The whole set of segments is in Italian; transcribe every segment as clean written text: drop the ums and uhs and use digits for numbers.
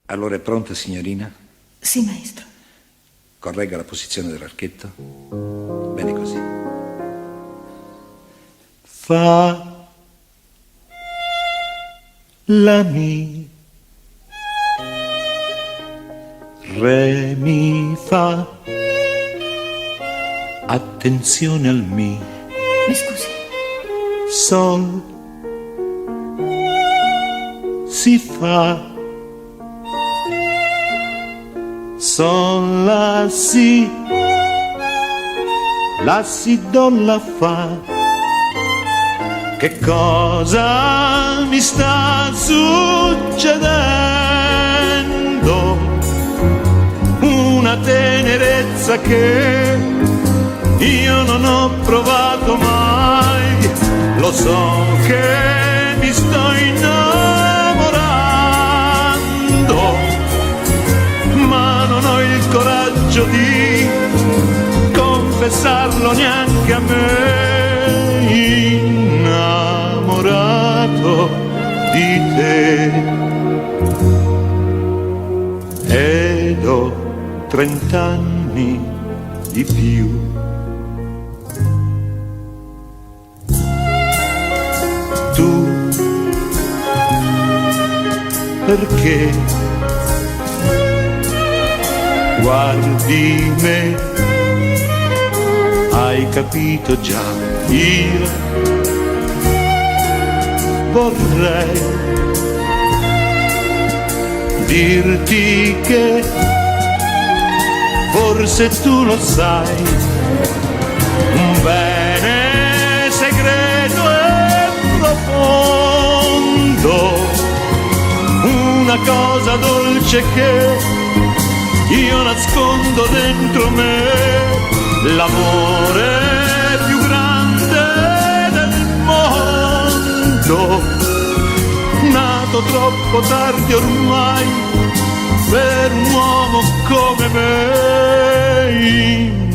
Allora è pronta, signorina? Sì, maestro. Corregga la posizione dell'archetto. Bene così. Fa la mi, re mi fa. Attenzione al mi. Mi scusi. Sol si fa. Sol la si do la fa. Che cosa mi sta succedendo? Una tenerezza che io non ho provato mai. Lo so che mi sto innamorando, ma non ho il coraggio di confessarlo neanche a me. Innamorato di te ed ho 30 anni di più. Tu perché guardi me? Hai capito già, io vorrei dirti che forse tu lo sai, un bene segreto e profondo, una cosa dolce che io nascondo dentro me. L'amore più grande del mondo, nato troppo tardi ormai per un uomo come me.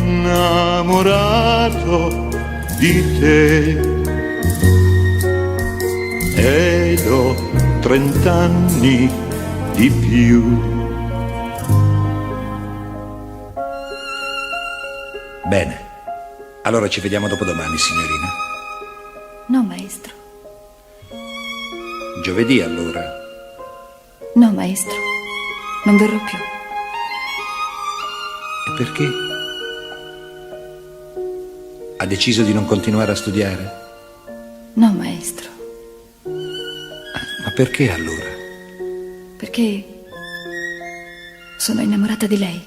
Innamorato di te ed ho 30 anni di più. Bene. Allora ci vediamo dopodomani, signorina. No, maestro. Giovedì, allora. No, maestro. Non verrò più. E perché? Ha deciso di non continuare a studiare? No, maestro. Ma perché allora? Perché sono innamorata di lei.